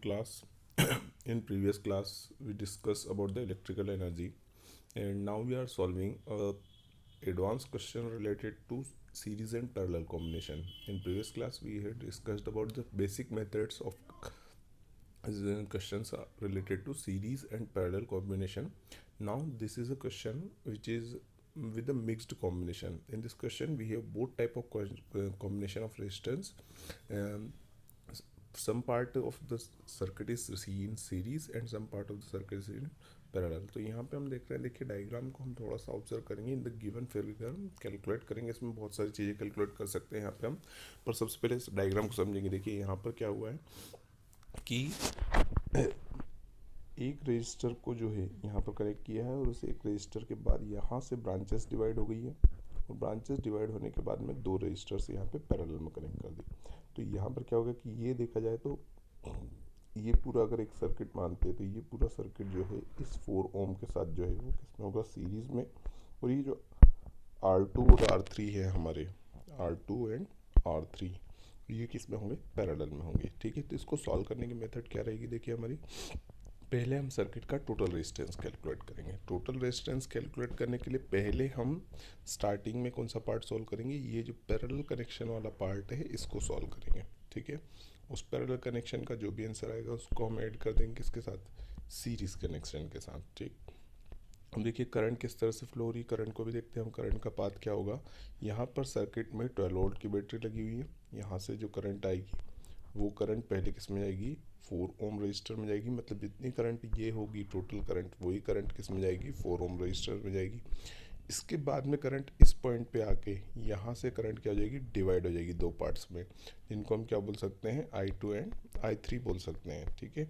class. In previous class, we discussed about the electrical energy, and now we are solving a advanced question related to series and parallel combination. In previous class, we had discussed about the basic methods of questions are related to series and parallel combination. Now, this is a question which is with a mixed combination. In this question, we have both type of combination of resistance. Um, some part of the circuit is in series and some part of the circuit is in parallel. तो यहाँ पे हम देख रहे हैं, देखिए diagram को हम थोड़ा सा ऑब्जर्व करेंगे. In the given figure calculate करेंगे. इसमें बहुत सारी चीज़ें कैलकुलेट कर सकते हैं यहाँ पे हम, पर सबसे पहले इस डायग्राम को समझेंगे. देखिए यहाँ पर क्या हुआ है कि एक रजिस्टर को जो है यहाँ पर कनेक्ट किया है, और उस एक रजिस्टर के बाद यहाँ से ब्रांचेस डिवाइड हो गई है, और ब्रांचेस डिवाइड होने के बाद में दो रजिस्टर्स यहाँ पे पैरेलल में कनेक्ट कर दी. तो यहाँ पर क्या होगा कि ये देखा जाए तो ये पूरा अगर एक सर्किट मानते हैं तो ये पूरा सर्किट जो है इस 4 ओम के साथ जो है वो किसमें होगा, सीरीज में. और ये जो R2 और R3 है हमारे, R2 एंड R3, ये किस में होंगे, पैरेलल में होंगे. ठीक है, तो इसको सॉल्व करने की मेथड क्या रहेगी, देखिए हमारी. पहले हम सर्किट का टोटल रेजिस्टेंस कैलकुलेट करेंगे. टोटल रेजिस्टेंस कैलकुलेट करने के लिए पहले हम स्टार्टिंग में कौन सा पार्ट सॉल्व करेंगे, ये जो पैरेलल कनेक्शन वाला पार्ट है इसको सॉल्व करेंगे. ठीक है, उस पैरेलल कनेक्शन का जो भी आंसर आएगा उसको हम ऐड कर देंगे किसके साथ, सीरीज कनेक्शन के साथ. ठीक, अब देखिए करंट किस तरह से फ्लो हो रही है, करंट को भी देखते हैं हम. करंट का पाथ क्या होगा, यहाँ पर सर्किट में 12 वोल्ट की बैटरी लगी हुई है. यहाँ से जो करंट आएगी वो करंट पहले किस में जाएगी, 4 ओम रजिस्टर में जाएगी. मतलब जितनी करंट ये होगी टोटल करंट, वही करंट किस में जाएगी, 4 ओम रजिस्टर में जाएगी. इसके बाद में करंट इस पॉइंट पे आके यहाँ से करंट क्या हो जाएगी, डिवाइड हो जाएगी दो पार्ट्स में, जिनको हम क्या बोल सकते हैं, I2 एंड I3 बोल सकते हैं. ठीक है,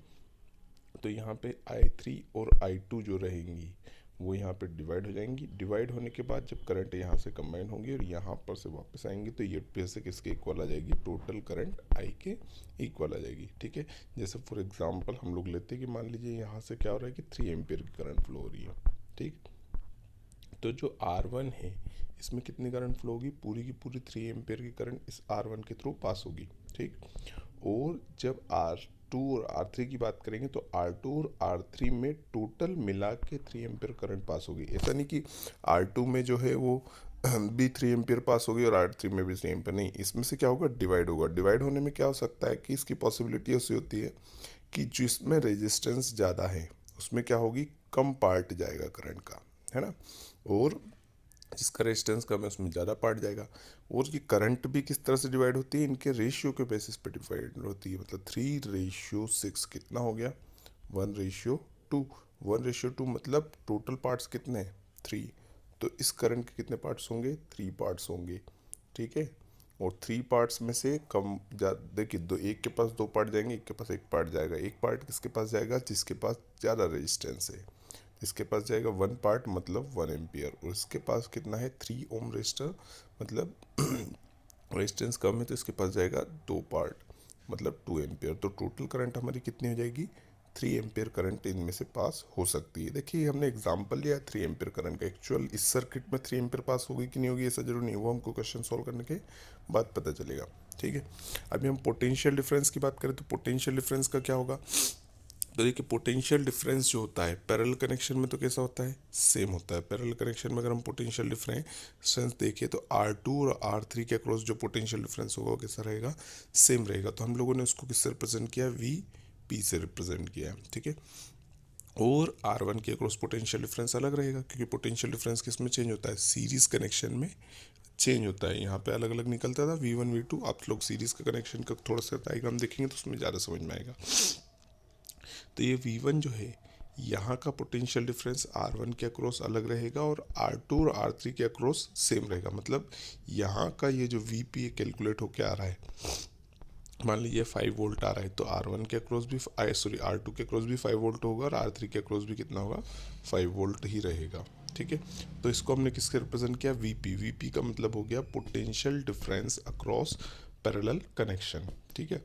तो यहाँ पे I3 और I2 जो रहेंगी वो यहाँ पे डिवाइड हो जाएंगी. डिवाइड होने के बाद जब करंट यहाँ से कंबाइन होंगी और यहाँ पर से वापस आएंगी तो ये फिर से किसके इक्वल आ जाएगी, टोटल करंट I के इक्वल आ जाएगी. ठीक है, जैसे फॉर एग्जांपल हम लोग लेते हैं कि मान लीजिए यहाँ से क्या हो रहा है कि 3 एम्पियर की करंट फ्लो हो रही है. ठीक, तो जो R1 है इसमें कितनी करंट फ्लो होगी, पूरी की पूरी 3 एम्पियर की करंट इस R1 के थ्रू पास होगी. ठीक, और जब R2 और R3 की बात करेंगे तो R2 और R3 में टोटल मिला के 3 एम्पियर करंट पास होगी. ऐसा नहीं कि R2 में जो है वो भी 3 एम्पियर पास होगी और R3 में भी 3 एम्पियर, नहीं. इसमें से क्या होगा, डिवाइड होगा. डिवाइड होने में क्या हो सकता है कि इसकी पॉसिबिलिटी ऐसी होती है कि जिसमें रेजिस्टेंस ज़्यादा है उसमें क्या होगी, कम पार्ट जाएगा करंट का, है ना, और जिसका रेजिस्टेंस कम है उसमें ज़्यादा पार्ट जाएगा. और ये करंट भी किस तरह से डिवाइड होती है, इनके रेशियो के बेसिस पे डिवाइड होती है. मतलब 3:6 कितना हो गया, 1:2. 1:2 मतलब टोटल पार्ट्स कितने हैं, 3. तो इस करंट के कितने पार्ट्स होंगे, 3 पार्ट्स होंगे. ठीक है, और 3 पार्ट्स में से कम देखिए, दो, एक के पास 2 पार्ट जाएंगे, एक के पास 1 पार्ट जाएगा. एक पार्ट किसके पास जाएगा, जिसके पास ज़्यादा रेजिस्टेंस है. इसके पास जाएगा 1 पार्ट मतलब 1 एम्पियर, और इसके पास कितना है, 3 ओम रेजिस्टर, मतलब रेजिस्टेंस कम है तो इसके पास जाएगा 2 पार्ट मतलब 2 एम्पियर. तो टोटल करंट हमारी कितनी हो जाएगी, 3 एम्पियर करंट इनमें से पास हो सकती है. देखिए हमने एग्जांपल लिया 3 एम्पियर करंट का, एक्चुअल इस सर्किट में 3 एम्पियर पास होगी कि नहीं होगी ऐसा जरूर नहीं, वो हमको क्वेश्चन सॉल्व करने के बाद पता चलेगा. ठीक है, अभी हम पोटेंशियल डिफरेंस की बात करें तो पोटेंशियल डिफरेंस का क्या होगा. तो देखिए पोटेंशियल डिफरेंस जो होता है पैरेलल कनेक्शन में तो कैसा होता है, सेम होता है. पैरेलल कनेक्शन में अगर हम पोटेंशियल डिफरेंस देखें तो R2 और R3 के अक्रॉस जो पोटेंशियल डिफरेंस होगा वो कैसा रहेगा, सेम रहेगा. तो हम लोगों ने उसको किससे रिप्रेजेंट किया, VP से रिप्रेजेंट किया. ठीक है, और R1 के अक्रॉस पोटेंशियल डिफरेंस अलग रहेगा, क्योंकि पोटेंशियल डिफरेंस किस में चेंज होता है, सीरीज कनेक्शन में चेंज होता है. यहाँ पे अलग अलग निकलता था V1 V2. आप लोग सीरीज का कनेक्शन का थोड़ा सा डायग्राम देखेंगे तो उसमें ज़्यादा समझ में आएगा. तो ये V1 जो है यहाँ का पोटेंशियल डिफरेंस R1 के अक्रॉस अलग रहेगा और R2 और R3 के अक्रॉस सेम रहेगा. मतलब यहाँ का ये जो VP कैलकुलेट होके आ रहा है, मान लीजिए 5 वोल्ट आ रहा है तो R1 के अक्रॉस भी R2 के अक्रॉस भी 5 वोल्ट होगा और R3 के अक्रॉस भी कितना होगा, 5 वोल्ट ही रहेगा. ठीक है, तो इसको हमने किसके रिप्रेजेंट किया, VP का मतलब हो गया potential difference across parallel connection. ठीक है,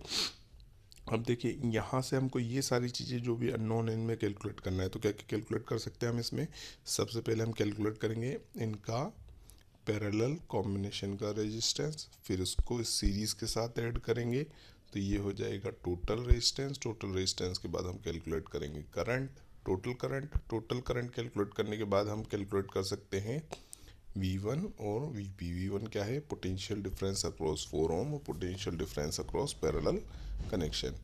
अब देखिए यहाँ से हमको ये सारी चीज़ें जो भी अननोन है इनमें कैलकुलेट करना है. तो क्या क्या कैलकुलेट कर सकते हैं हम इसमें, सबसे पहले हम कैलकुलेट करेंगे इनका पैरेलल कॉम्बिनेशन का रेजिस्टेंस, फिर उसको इस सीरीज़ के साथ ऐड करेंगे तो ये हो जाएगा टोटल रेजिस्टेंस। टोटल रेजिस्टेंस के बाद हम कैलकुलेट करेंगे current, total current. Total current calculate करने के बाद हम कैलकुलेट कर सकते हैं V1 और VP। V1 क्या है? पोटेंशियल डिफरेंस अक्रॉस 4 ओम और potential difference across parallel connection.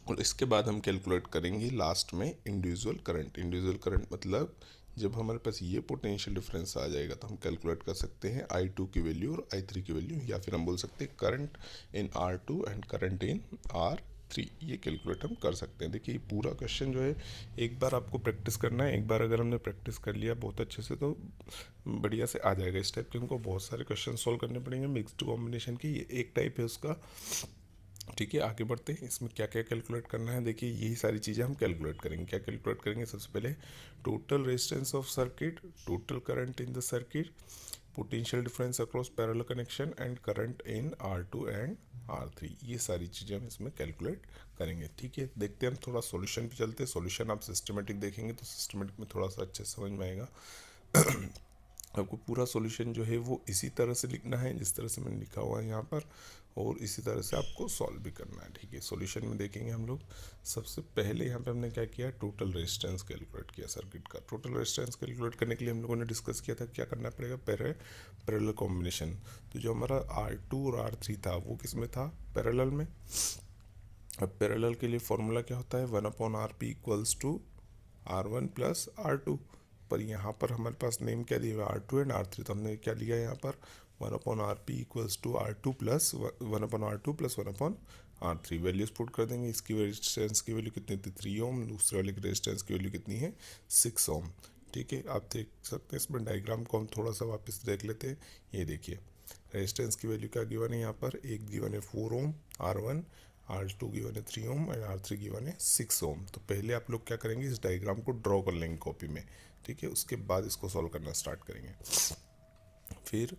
और इसके बाद हम कैलकुलेट करेंगे लास्ट में इंडिविजुअल करंट। इंडिविजुअल करंट मतलब जब हमारे पास ये पोटेंशियल डिफरेंस आ जाएगा तो हम कैलकुलेट कर सकते हैं I2 की वैल्यू और I3 की वैल्यू, या फिर हम बोल सकते हैं current in R2 and current in R3। ये कैलकुलेट हम कर सकते हैं। देखिए पूरा क्वेश्चन जो है एक बार आपको प्रैक्टिस करना है। एक बार अगर हमने प्रैक्टिस कर लिया बहुत अच्छे से तो बढ़िया से आ जाएगा। इस टाइप के हमको बहुत सारे क्वेश्चन सॉल्व करने पड़ेंगे मिक्स्ड कॉम्बिनेशन की। ये एक टाइप है उसका। ठीक है, आगे बढ़ते हैं। इसमें क्या क्या कैलकुलेट करना है, देखिए यही सारी चीज़ें हम कैलकुलेट करेंगे। क्या कैलकुलेट करेंगे? सबसे पहले total resistance of circuit, total current in the circuit, potential difference across parallel connection and current in R2 and R3। ये सारी चीज़ें हम इसमें कैलकुलेट करेंगे। ठीक है, देखते हैं हम थोड़ा सॉल्यूशन पे चलते हैं। सॉल्यूशन आप सिस्टमेटिक देखेंगे तो सिस्टमेटिक में थोड़ा सा अच्छे समझ में आएगा। आपको पूरा सॉल्यूशन जो है वो इसी तरह से लिखना है जिस तरह से मैंने लिखा हुआ है यहाँ पर, और इसी तरह से आपको सॉल्व भी करना है। ठीक है, सॉल्यूशन में देखेंगे हम लोग। सबसे पहले यहाँ पे हमने क्या किया? टोटल रेजिस्टेंस कैलकुलेट किया सर्किट का। टोटल रेजिस्टेंस कैलकुलेट करने के लिए हम लोगों ने डिस्कस किया था क्या करना पड़ेगा? Parallel combination. तो जो हमारा R2 और R3 था वो किस में था? पैरेलल में। अब पैरेलल के लिए फॉर्मूला क्या होता है? 1/RP equals to R1 plus R2। पर यहाँ पर हमारे पास नेम क्या दिया हुआ? R2 and R3। तो हमने क्या लिया यहाँ पर? 1/RP equals to R2 plus 1/R2 plus 1/R3। Values put कर देंगे। इसकी रेजिस्टेंस की वैल्यू कितनी थी? 3 ओम। दूसरे वाले की रेजिस्टेंस की वैल्यू कितनी है? 6 ओम। ठीक है, आप देख सकते हैं इसमें डायग्राम को हम थोड़ा सा वापस देख लेते हैं। ये देखिए रेजिस्टेंस की वैल्यू क्या गिवन है यहाँ पर? एक गिवन है 4 ओम R1, R2 गिवन है 3 ओम एंड R3 गिवन है 6 ओम। तो पहले आप लोग क्या करेंगे? इस डायग्राम को ड्रॉ कर लेंगे कॉपी में। ठीक है, उसके बाद इसको सॉल्व करना स्टार्ट करेंगे। फिर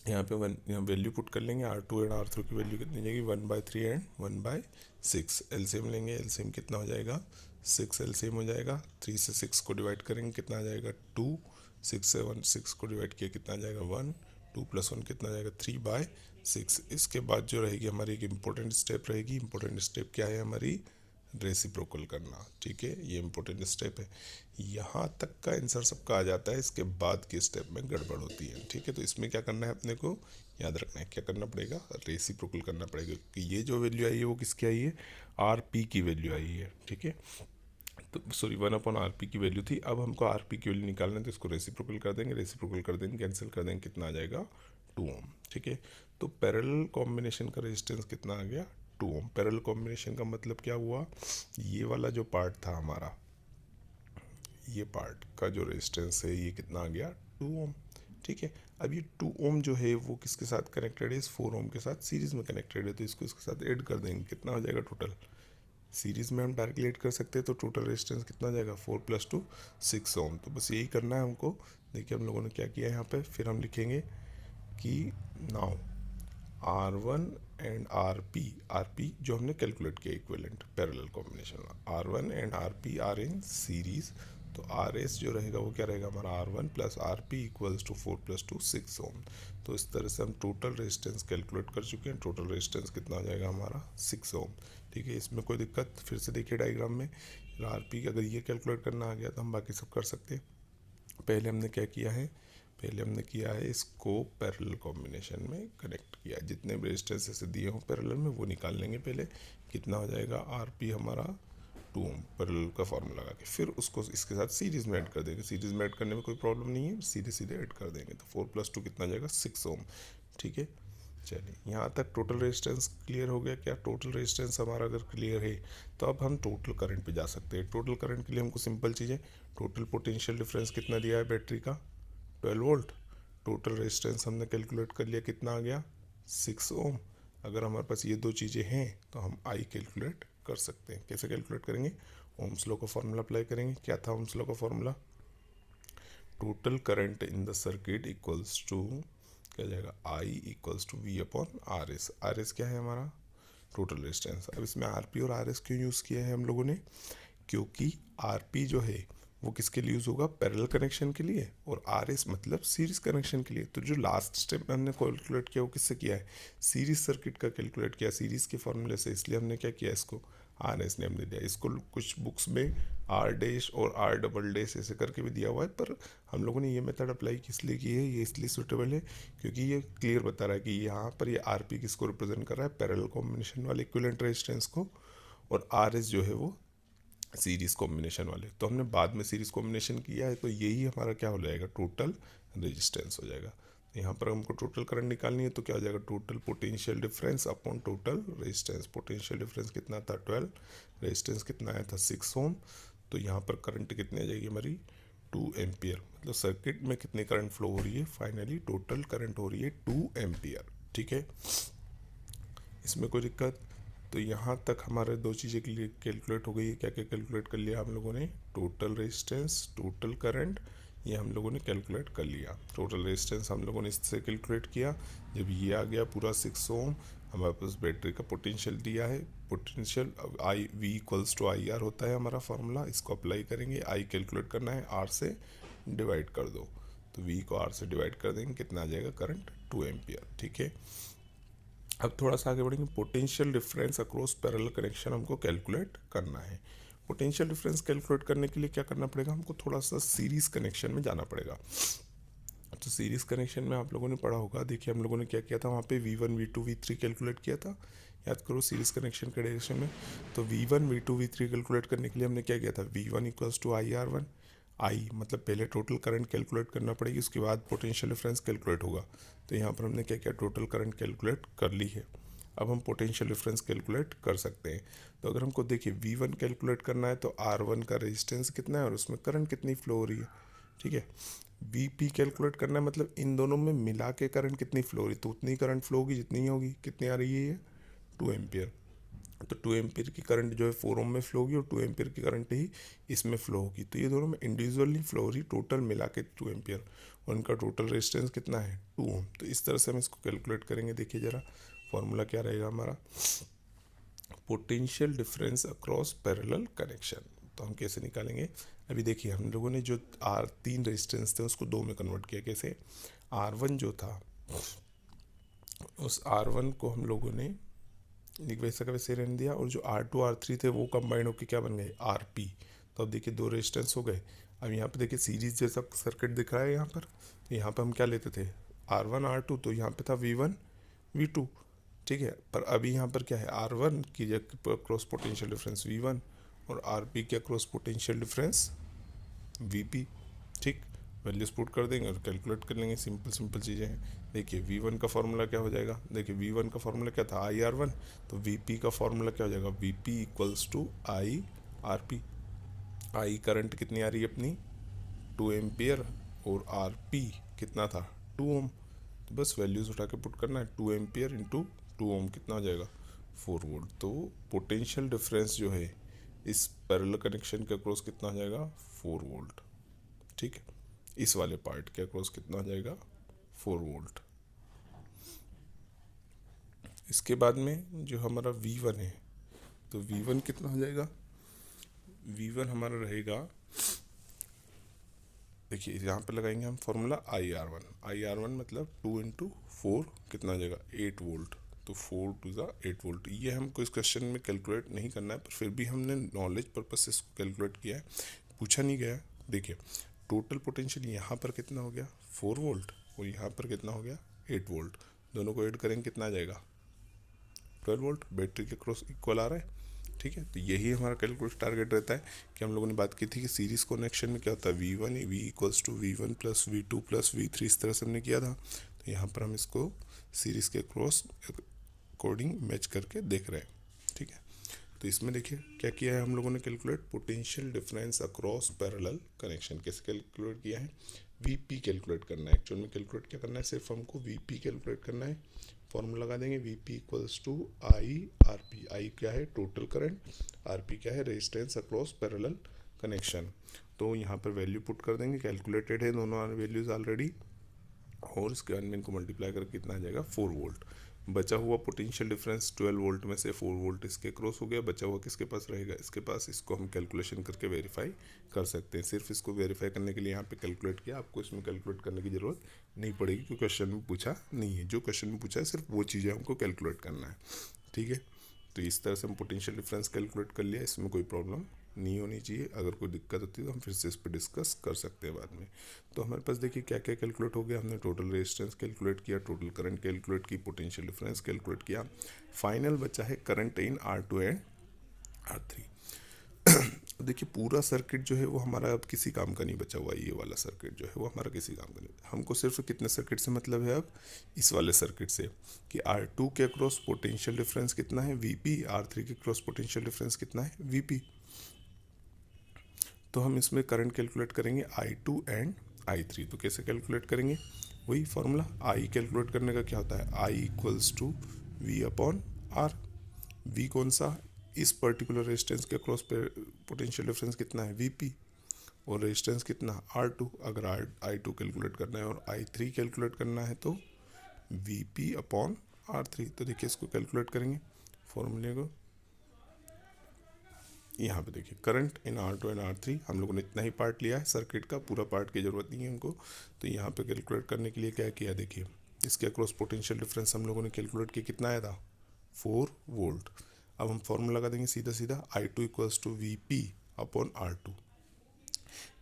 यहाँ पे यहाँ वैल्यू पुट कर लेंगे। R2 एंड R3 की वैल्यू कितनी जाएगी? 1/3 एंड 1/6। एलसीएम लेंगे। एलसीएम कितना हो जाएगा? 6 एलसीएम हो जाएगा। 3 से 6 को डिवाइड करेंगे कितना आ जाएगा? 2। 6 से 6 को डिवाइड किया कितना आ जाएगा? 1। 2 + 1 कितना आ जाएगा? 3/6। इसके बाद जो रहेगी हमारी एक इम्पोर्टेंट स्टेप रहेगी। इम्पोर्टेंट स्टेप क्या है हमारी? रेसिप्रोकल करना। ठीक है, ये इंपॉर्टेंट स्टेप है। यहाँ तक का आंसर सबका आ जाता है, इसके बाद की स्टेप में गड़बड़ होती है। ठीक है, तो इसमें क्या करना है अपने को याद रखना है? क्या करना पड़ेगा? रेसिप्रोकल करना पड़ेगा, क्योंकि ये जो वैल्यू आई है वो किसकी आई है? RP की वैल्यू आई है। ठीक है, तो सॉरी 1/RP की वैल्यू थी। अब हमको RP की वैल्यू निकालना है तो इसको रेसिप्रोकल कर देंगे। रेसिप्रोकल कर देंगे, कैंसिल कर देंगे, कितना आ जाएगा? 2 ओम। ठीक है, तो पैरेलल कॉम्बिनेशन का रेजिस्टेंस कितना आ गया? 2 ओम। पैरेलल कॉम्बिनेशन का मतलब क्या हुआ? ये वाला जो पार्ट था हमारा, ये पार्ट का जो रेजिस्टेंस है ये कितना आ गया? 2 ओम। ठीक है, अब ये 2 ओम जो है वो किसके साथ कनेक्टेड है? इस 4 ओम के साथ सीरीज़ में कनेक्टेड है। तो इसको इसके साथ ऐड कर देंगे, कितना हो जाएगा टोटल? सीरीज़ में हम डायरेक्टली ऐड कर सकते हैं तो टोटल रेजिस्टेंस कितना हो जाएगा? 4 + 2 6 ओम। तो बस यही करना है हमको। देखिए हम लोगों ने क्या किया यहाँ पे। फिर हम लिखेंगे कि नाउ R1 एंड RP जो हमने कैलकुलेट किया equivalent parallel combination, R1 and RP are in series. तो RS जो रहेगा वो क्या रहेगा हमारा? R1 + RP इक्वल्स टू 4 + 2 6 ओम। तो इस तरह से हम टोटल रेजिस्टेंस कैलकुलेट कर चुके हैं। टोटल रेजिस्टेंस कितना हो जाएगा हमारा? 6 ओम। ठीक है, इसमें कोई दिक्कत? फिर से देखिए डायग्राम में RP अगर ये कैलकुलेट करना आ गया तो हम बाकी सब कर सकते हैं। पहले हमने क्या किया है? पहले हमने किया है इसको पैरेलल कॉम्बिनेशन में कनेक्ट किया। जितने भी रेजिस्टेंस ऐसे दिए हों पैरेलल में वो निकाल लेंगे पहले। कितना हो जाएगा? RP हमारा 2 ओम पैरेलल का फॉर्मूला लगा के, फिर उसको इसके साथ सीरीज़ में ऐड कर देंगे। सीरीज़ में ऐड करने में कोई प्रॉब्लम नहीं है, सीधे सीधे ऐड कर देंगे। तो 4 + 2 कितना जाएगा? 6 ओम। ठीक है, चलिए यहाँ तक टोटल रेजिस्टेंस क्लियर हो गया क्या? टोटल रेजिस्टेंस हमारा अगर क्लियर है तो अब हम टोटल करंट पे जा सकते हैं। टोटल करंट के लिए हमको सिंपल चीज़ें, टोटल पोटेंशियल डिफरेंस कितना दिया है बैटरी का? 12 वोल्ट। टोटल रेजिस्टेंस हमने कैलकुलेट कर लिया, कितना आ गया? 6 ओम। अगर हमारे पास ये दो चीज़ें हैं तो हम I कैलकुलेट कर सकते हैं। कैसे कैलकुलेट करेंगे? ओम्स लॉ का फॉर्मूला अप्लाई करेंगे। क्या था ओम्स लॉ का formula? Total current in the circuit equals to क्या जाएगा? I equals to V/RS। RS क्या है हमारा? Total resistance. अब इसमें RP और RS क्यों यूज़ किया है हम लोगों ने? क्योंकि RP जो है वो किसके लिए यूज़ होगा, पैरेलल कनेक्शन के लिए, और आर एस मतलब सीरीज कनेक्शन के लिए। तो जो लास्ट स्टेप हमने कैलकुलेट किया वो किससे किया है, सीरीज सर्किट का कैलकुलेट किया सीरीज के फॉर्मूले से, इसलिए हमने क्या किया, इसको आर एस ने हमने दिया। इसको कुछ बुक्स में आर डैश और आर डबल डैश ऐसे करके भी दिया हुआ है, पर हम लोगों ने ये मेथड अप्लाई किस लिए की है, ये इसलिए सूटेबल है क्योंकि ये क्लियर बता रहा है कि यहाँ पर ये आर पी किसको रिप्रेजेंट कर रहा है, पैरेलल कॉम्बिनेशन वाले इक्विवेलेंट रेजिस्टेंस को, और आर एस जो है वो सीरीज कॉम्बिनेशन वाले। तो हमने बाद में सीरीज कॉम्बिनेशन किया है, तो यही हमारा क्या हो जाएगा, टोटल रेजिस्टेंस हो जाएगा। यहाँ पर हमको टोटल करंट निकालनी है, तो क्या हो जाएगा, total potential difference upon total resistance. Potential difference कितना था 12, रेजिस्टेंस कितना आया था 6 ओम। तो यहाँ पर करंट कितनी आ जाएगी हमारी 2 एम्पियर, मतलब सर्किट में कितनी करंट फ्लो हो रही है, फाइनली टोटल करंट हो रही है 2 एम्पियर। ठीक है, इसमें कोई दिक्कत। तो यहाँ तक हमारे दो चीज़ें कैलकुलेट हो गई है। क्या क्या कैलकुलेट कर लिया हम लोगों ने, टोटल रेजिस्टेंस, टोटल करंट, ये हम लोगों ने कैलकुलेट कर लिया। टोटल रेजिस्टेंस हम लोगों ने इससे कैलकुलेट किया, जब ये आ गया पूरा 6 ओम, हमारे पास बैटरी का पोटेंशियल दिया है, potential I V equals to I R होता है हमारा फार्मूला, इसको अप्लाई करेंगे। आई कैलकुलेट करना है, आर से डिवाइड कर दो, तो वी को आर से डिवाइड कर देंगे, कितना आ जाएगा करंट 2 एम्पियर। ठीक है, अब थोड़ा सा आगे बढ़ेंगे। Potential difference across parallel connection हमको कैलकुलेट करना है। पोटेंशियल डिफरेंस कैलकुलेट करने के लिए क्या करना पड़ेगा, हमको थोड़ा सा सीरीज कनेक्शन में जाना पड़ेगा। तो सीरीज कनेक्शन में आप लोगों ने पढ़ा होगा, देखिए हम लोगों ने क्या किया था, वहाँ पे V1 V2 V3 कैलकुलेट किया था, याद करो सीरीज कनेक्शन के डायरेक्शन में। तो V1 V2 V3 कैलकुलेट करने के लिए हमने क्या किया था, V1 इक्वल्स टू IR1, आई मतलब पहले टोटल करंट कैलकुलेट करना पड़ेगी, उसके बाद पोटेंशियल डिफरेंस कैलकुलेट होगा। तो यहाँ पर हमने क्या किया, टोटल करंट कैलकुलेट कर ली है। अब हम पोटेंशियल डिफरेंस कैलकुलेट कर सकते हैं। तो अगर हमको देखिए V1 कैलकुलेट करना है, तो R1 का रेजिस्टेंस कितना है और उसमें करंट कितनी फ्लो हो रही है। ठीक है, Vp कैलकुलेट करना है, मतलब इन दोनों में मिला के करंट कितनी फ्लो हो रही है, तो उतनी करंट फ्लो होगी जितनी होगी, कितनी आ रही है ये 2 एम्पियर। तो 2 एम्पियर की करंट जो है 4 ओम में फ्लो होगी, और 2 एम्पियर की करंट ही इसमें फ्लो होगी। तो ये दोनों में इंडिविजुअली फ्लो हो रही, टोटल मिला के 2 एम्पियर, और उनका टोटल रेजिस्टेंस कितना है 2 ओम। तो इस तरह से हम इसको कैलकुलेट करेंगे। देखिए जरा फॉर्मूला क्या रहेगा हमारा, potential difference across parallel connection. तो हम कैसे निकालेंगे, अभी देखिए हम लोगों ने जो तीन रेजिस्टेंस थे उसको 2 में कन्वर्ट किया। कैसे, R1 जो था, उस R1 को हम लोगों ने वैसा का वैसे रहने दिया, और जो R2 R3 थे वो कंबाइंड होकर क्या बन गए RP। तो अब देखिए 2 रेजिस्टेंस हो गए। अब यहाँ पे देखिए सीरीज जैसा सर्किट दिख रहा है यहाँ पर, तो यहाँ पर हम क्या लेते थे R1 R2, तो यहाँ पे था V1 V2। ठीक है, पर अभी यहाँ पर क्या है, R1 की क्रॉस पोटेंशियल डिफरेंस V1, और RP के क्रॉस पोटेंशियल डिफरेंस VP। ठीक, वैल्यूज पुट कर देंगे और कैलकुलेट कर लेंगे, सिंपल सिंपल चीज़ें हैं। देखिए V1 का फॉर्मूला क्या हो जाएगा, देखिए V1 का फॉर्मूला क्या था IR1, तो VP का फॉर्मूला क्या हो जाएगा, VP equals to IRP। I current कितनी आ रही है अपनी 2 एम्पियर, और RP कितना था 2 ओम। तो बस वैल्यूज उठा के पुट करना है, 2 एम्पियर इंटू 2 ओम कितना हो जाएगा 4 वोल्ट। तो पोटेंशियल डिफरेंस जो है इस पैरेलल कनेक्शन के अक्रॉस कितना हो जाएगा 4 वोल्ट। ठीक है, इस वाले पार्ट के अक्रॉस कितना हो जाएगा 4 वोल्ट। इसके बाद में जो हमारा V1 है, तो V1 कितना हो जाएगा, V1 हमारा रहेगा, देखिए यहाँ पे लगाएंगे हम फॉर्मूला IR1 मतलब 2 इंटू 4 कितना हो जाएगा 8 वोल्ट। तो 4 टू ज़ा 8 वोल्ट। ये हमको इस क्वेश्चन में कैलकुलेट नहीं करना है, पर फिर भी हमने नॉलेज पर्पज से इसको कैलकुलेट किया है, पूछा नहीं गया। देखिए टोटल पोटेंशियल यहाँ पर कितना हो गया 4 वोल्ट, और यहाँ पर कितना हो गया 8 वोल्ट। दोनों को ऐड करेंगे कितना आ जाएगा 12 वोल्ट। बैटरी के क्रॉस इक्वल आ रहा है। ठीक है, तो यही हमारा कैलकुलेट टारगेट रहता है कि हम लोगों ने बात की थी कि सीरीज कनेक्शन में क्या होता है V1 V equals to V1 plus V2 plus V3, इस तरह से हमने किया था। तो यहाँ पर हम इसको सीरीज के क्रॉस अकॉर्डिंग मैच करके देख रहे हैं। ठीक है, तो इसमें देखिए क्या किया है हम लोगों ने calculate, potential difference across parallel connection. कैसे कैलकुलेट किया है, VP कैलकुलेट करना है। एक्चुअल में कैलकुलेट क्या करना है, सिर्फ हमको VP कैलकुलेट करना है। फॉर्मूला लगा देंगे VP इक्वल्स टू IRP। आई क्या है टोटल करंट, RP क्या है रेजिस्टेंस अक्रॉस पैरेलल कनेक्शन। तो यहाँ पर वैल्यू पुट कर देंगे, कैलकुलेटेड है दोनों वैल्यूज ऑलरेडी, और इसके बाद में इनको मल्टीप्लाई करके कितना आ जाएगा 4 वोल्ट। बचा हुआ पोटेंशियल डिफरेंस 12 वोल्ट में से 4 वोल्ट इसके क्रॉस हो गया, बचा हुआ किसके पास रहेगा, इसके पास। इसको हम कैलकुलेशन करके वेरीफाई कर सकते हैं। सिर्फ इसको वेरीफाई करने के लिए यहाँ पे कैलकुलेट किया, आपको इसमें कैलकुलेट करने की ज़रूरत नहीं पड़ेगी क्योंकि क्वेश्चन में पूछा नहीं है। जो क्वेश्चन में पूछा है सिर्फ वो चीज़ें हमको कैलकुलेट करना है, ठीक है। तो इस तरह से हम पोटेंशियल डिफरेंस कैलकुलेट कर लिया, इसमें कोई प्रॉब्लम नहीं होनी चाहिए। अगर कोई दिक्कत होती है तो हम फिर से इस पर डिस्कस कर सकते हैं बाद में। तो हमारे पास देखिए क्या क्या कैलकुलेट हो गया। हमने टोटल रेजिस्टेंस कैलकुलेट किया, टोटल करंट कैलकुलेट की, पोटेंशियल डिफरेंस कैलकुलेट किया। फाइनल बचा है current in R2 and R3। देखिए पूरा सर्किट जो है वो हमारा अब किसी काम का नहीं बचा हुआ है। ये वाला सर्किट जो है वो हमारा किसी काम का नहीं। हमको सिर्फ कितने सर्किट से मतलब है अब, इस वाले सर्किट से, कि R2 के अक्रॉस पोटेंशियल डिफरेंस कितना है VP, R3 के अक्रॉस पोटेंशियल डिफरेंस कितना है VP। तो हम इसमें करंट कैलकुलेट करेंगे I2 एंड I3। तो कैसे कैलकुलेट करेंगे, वही फॉर्मूला। I कैलकुलेट करने का क्या होता है, I equals to V upon R। V कौन सा, इस पर्टिकुलर रेजिस्टेंस के अक्रॉस पोटेंशियल डिफरेंस कितना है VP, और रेजिस्टेंस कितना R2। अगर I2 कैलकुलेट करना है और I3 कैलकुलेट करना है तो VP अपॉन R3। तो देखिए इसको कैलकुलेट करेंगे फॉर्मूले को। यहाँ पे देखिए current in R2 and R3, हम लोगों ने इतना ही पार्ट लिया है सर्किट का, पूरा पार्ट की ज़रूरत नहीं है हमको। तो यहाँ पे कैलकुलेट करने के लिए क्या किया, देखिए इसके अक्रॉस पोटेंशियल डिफरेंस हम लोगों ने कैलकुलेट किया, कितना आया था 4 वोल्ट। अब हम फॉर्मूला लगा देंगे सीधा सीधा, I2 equals to VP upon R2।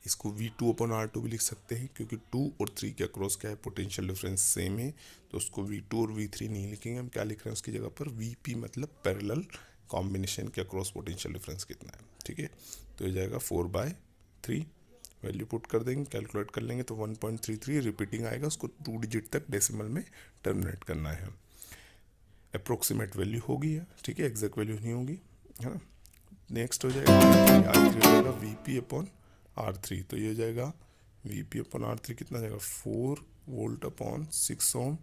इसको V2 अपॉन R2 भी लिख सकते हैं क्योंकि 2 और 3 के अक्रॉस क्या है, पोटेंशियल डिफरेंस सेम है। तो उसको V2 और V3 नहीं लिखेंगे, हम क्या लिख रहे हैं उसकी जगह पर VP, मतलब पैरेलल कॉम्बिनेशन के अक्रॉस पोटेंशियल डिफरेंस कितना है, ठीक है। तो ये जाएगा 4/3। वैल्यू पुट कर देंगे, कैलकुलेट कर लेंगे तो 1.33 रिपीटिंग आएगा, उसको 2 डिजिट तक डेसिमल में टर्मिनेट करना है। अप्रोक्सीमेट वैल्यू होगी है, ठीक है, एग्जैक्ट वैल्यू नहीं होगी, है ना। नेक्स्ट हो जाएगा R3 हो जाएगा VP अपॉन R3। तो ये हो जाएगा VP अपॉन R3 कितना जाएगा 4 वोल्ट अपॉन 6 ओम।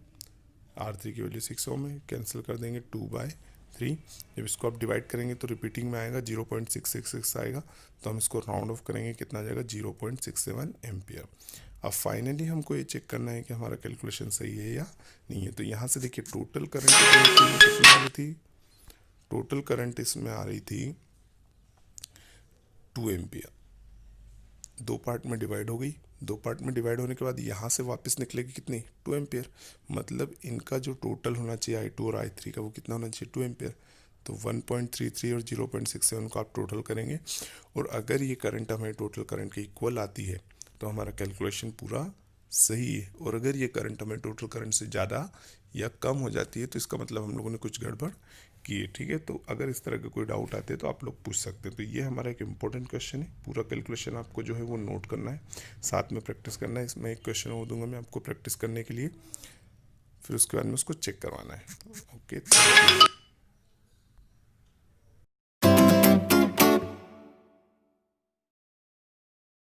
R3 की वैल्यू 6 ओम है, कैंसिल कर देंगे 2/3। जब इसको आप डिवाइड करेंगे तो रिपीटिंग में आएगा 0.666 आएगा। तो हम इसको राउंड ऑफ करेंगे, कितना जाएगा 0.67 एम्पियर। अब फाइनली हमको ये चेक करना है कि हमारा कैलकुलेशन सही है या नहीं है। तो यहाँ से देखिए टोटल करंट कितनी आ रही थी, टोटल करंट इसमें आ रही थी 2 एम्पियर। 2 पार्ट में डिवाइड हो गई, 2 पार्ट में डिवाइड होने के बाद यहाँ से वापस निकलेगी कितनी 2 एम्पियर। मतलब इनका जो टोटल होना चाहिए I2 और I3 का वो कितना होना चाहिए 2 एम्पियर। तो 1.33 और 0.67 को आप टोटल करेंगे, और अगर ये करंट हमें टोटल करंट के इक्वल आती है तो हमारा कैलकुलेशन पूरा सही है। और अगर ये करंट हमें टोटल करंट से ज़्यादा या कम हो जाती है तो इसका मतलब हम लोगों ने कुछ गड़बड़ की है, ठीक है। तो अगर इस तरह के कोई डाउट आते हैं तो आप लोग पूछ सकते हैं। तो ये हमारा एक इम्पोर्टेंट क्वेश्चन है, पूरा कैलकुलेशन आपको जो है वो नोट करना है, साथ में प्रैक्टिस करना है। इसमें एक क्वेश्चन और दूंगा मैं आपको प्रैक्टिस करने के लिए, फिर उसके बाद में उसको चेक करवाना है। ओके।